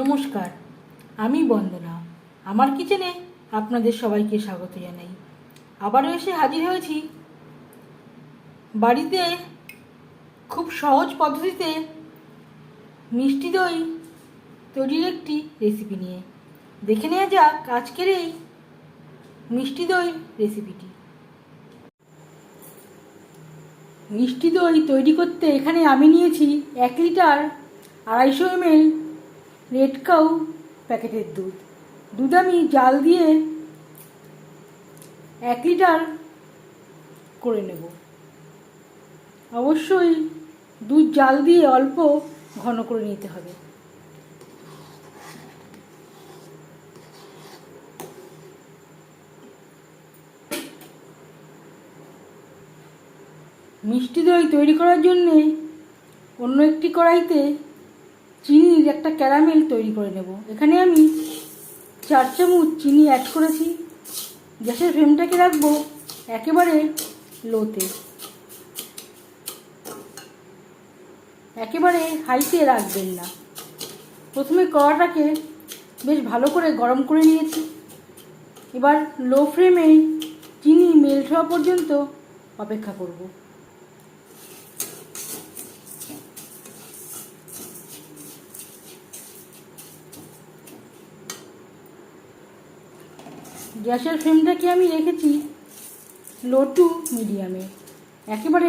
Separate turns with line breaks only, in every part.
নমস্কার, আমি বন্দনা। আমার কিচেনে আপনাদের সবাইকে স্বাগত জানাই। আবারও এসে হাজির হয়েছি বাড়িতে খুব সহজ পদ্ধতিতে মিষ্টি দই তৈরির একটি রেসিপি নিয়ে। দেখে নেওয়া যাক আজকের এই মিষ্টি দই রেসিপিটি। মিষ্টি দই তৈরি করতে এখানে আমি নিয়েছি 1 লিটার 250 ml রেড কাউ প্যাকেটের দুধ আমি জাল দিয়ে 1 লিটার করে নেব। অবশ্যই দুধ জাল দিয়ে অল্প ঘন করে নিতে হবে। মিষ্টি দই তৈরি করার জন্যে অন্য একটি কড়াইতে চিনির একটা ক্যারামেল তৈরি করে নেব। এখানে আমি 4 চামচ চিনি অ্যাড করেছি। গ্যাসের ফ্লেমটাকে রাখবো একেবারে লোতে, একেবারে হাইতে রাখবেন না। প্রথমে কড়াটাকে বেশ ভালো করে গরম করে নিয়েছি। এবার লো ফ্লেমে চিনি মেল্ট হওয়া পর্যন্ত অপেক্ষা করব। গ্যাসের ফ্লেমটাকে আমি রেখেছি লো টু মিডিয়ামে। একেবারে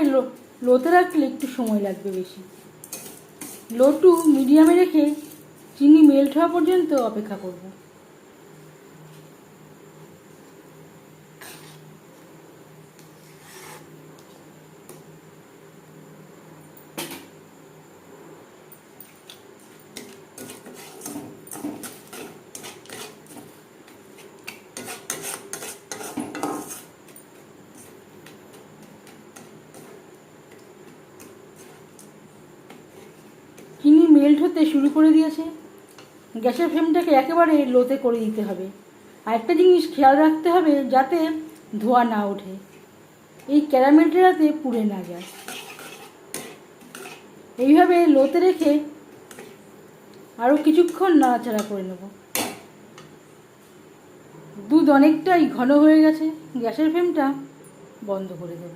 লোতে রাখলে একটু সময় লাগবে বেশি। লো টু মিডিয়ামে রেখে চিনি মেল্ট হওয়া পর্যন্ত অপেক্ষা করব। চিনি মেল্ট হতে শুরু করে দিয়েছে। গ্যাসের ফ্লেমটাকে একেবারে লোতে করে দিতে হবে। আরেকটা জিনিস খেয়াল রাখতে হবে যাতে ধোঁয়া না ওঠে, এই ক্যারামেলটা যাতে পুড়ে না যায়। এইভাবে লোতে রেখে আরও কিছুক্ষণ নাড়াচাড়া করে নেব। দুধ অনেকটাই ঘন হয়ে গেছে, গ্যাসের ফ্লেমটা বন্ধ করে দেব।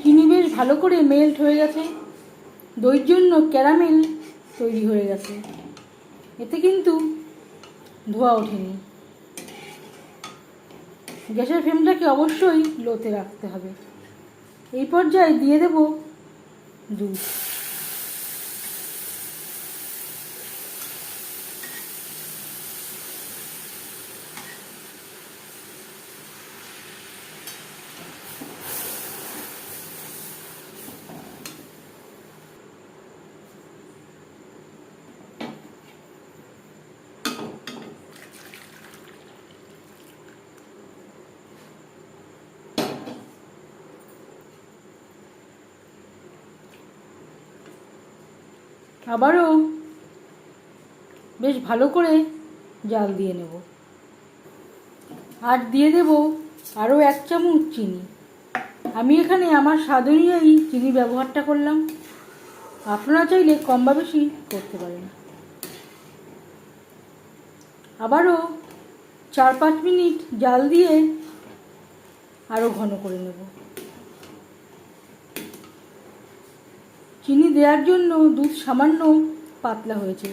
চিনি বেশ ভালো করে মেল্ট হয়ে গেছে, দইয়ের জন্য ক্যারামেল তৈরি হয়ে গেছে। এতে কিন্তু ধোঁয়া ওঠেনি। গ্যাসের ফ্লেমটাকে অবশ্যই লোতে রাখতে হবে। এই পর্যায়ে দিয়ে দেব দুধ। আবারও বেশ ভালো করে জাল দিয়ে নেব। আর দিয়ে দেব আরও 1 চামচ চিনি। আমি এখানে আমার স্বাদ অনুযায়ী চিনি ব্যবহারটা করলাম, আপনারা চাইলে কম বা বেশি করতে পারেন। আবারও 4-5 মিনিট জাল দিয়ে আরও ঘন করে নেব। চিনি দেওয়ার জন্য দুধ সামান্য পাতলা হয়েছে,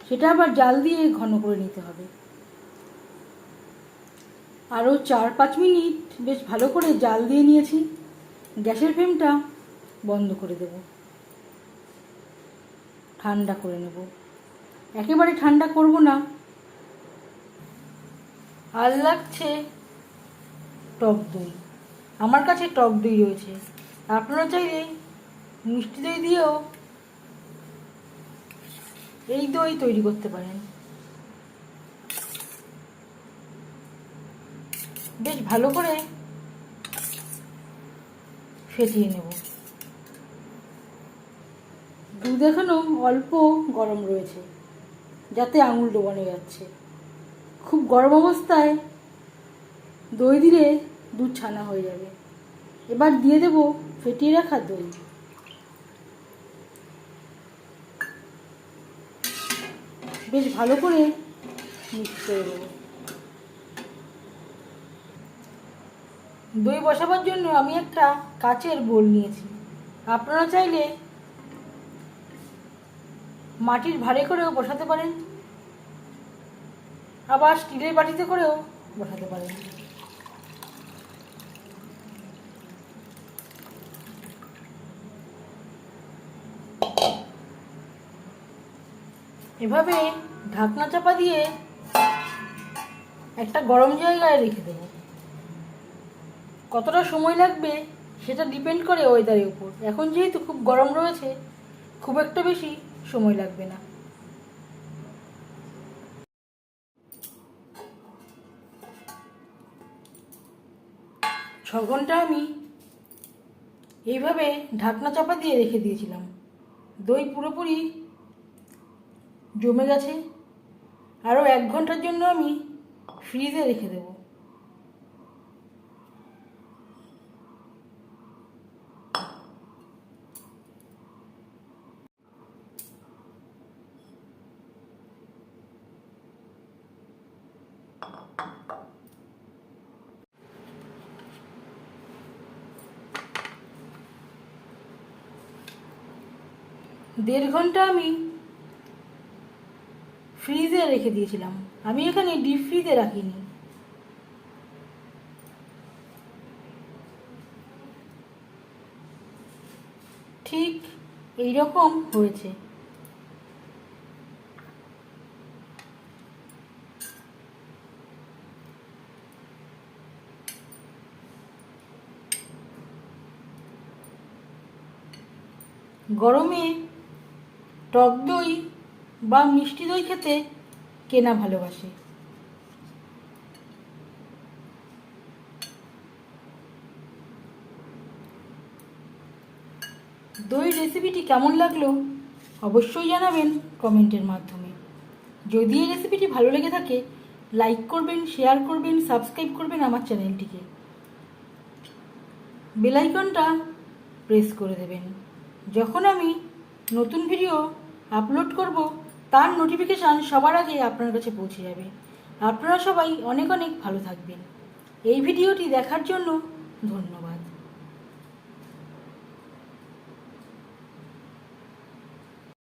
সেটা আবার জাল দিয়ে ঘন করে নিতে হবে। আরও 4-5 মিনিট বেশ ভালো করে জাল দিয়ে নিয়েছি। গ্যাসের ফ্লেমটা বন্ধ করে দেব, ঠান্ডা করে নেব। একেবারে ঠান্ডা করব না। আর লাগছে টক দই। আমার কাছে টক দই রয়েছে, আপনারা চাইলে মিষ্টি দই দিয়েও এই দই তৈরি করতে পারেন। বেশ ভালো করে ফেটিয়ে নেব। দুধ এখনো অল্প গরম রয়েছে, যাতে আঙুল ডোবানো যাচ্ছে। খুব গরম অবস্থায় দই দিলে দুধ ছানা হয়ে যাবে। এবার দিয়ে দেব ফেটিয়ে রাখা দই। বেশ ভালো করে মিক্স করে দেবো। দই বসাবার জন্য আমি একটা কাচের বোল নিয়েছি। আপনারা চাইলে মাটির ভাঁড়ে করেও বসাতে পারেন, আবার স্টিলের বাটিতে করেও বসাতে পারেন। এভাবে ঢাকনা চাপা দিয়ে একটা গরম জায়গায় রেখে দেবো। কতটা সময় লাগবে সেটা ডিপেন্ড করে ওয়েদারের উপর। এখন যেহেতু খুব গরম রয়েছে, খুব একটা বেশি সময় লাগবে না। ছ ঘন্টা আমি এইভাবে ঢাকনা চাপা দিয়ে রেখে দিয়েছিলাম। দই পুরোপুরি জমে গেছে। আরও 1 ঘন্টার জন্য আমি ফ্রিজে রেখে দেব। দেড় ঘন্টা আমি ফ্রিজে রেখে দিয়েছিলাম। আমি এখানে ডিপ ফ্রিজে রাখিনি। ঠিক এই রকম হয়েছে। গরমে টক দই বা মিষ্টি দই খেতে কে না ভালোবাসে। দই রেসিপিটি কেমন লাগলো অবশ্যই জানাবেন কমেন্টের মাধ্যমে। যদি এই রেসিপিটি ভালো লেগে থাকে লাইক করবেন, শেয়ার করবেন, সাবস্ক্রাইব করবেন আমার চ্যানেলটিকে। বেল আইকনটা প্রেস করে দেবেন। যখন আমি নতুন ভিডিও আপলোড করব তার নোটিফিকেশান সবার আগে আপনার কাছে পৌঁছে যাবে। আপনারা সবাই অনেক অনেক ভালো থাকবেন। এই ভিডিওটি দেখার জন্য ধন্যবাদ।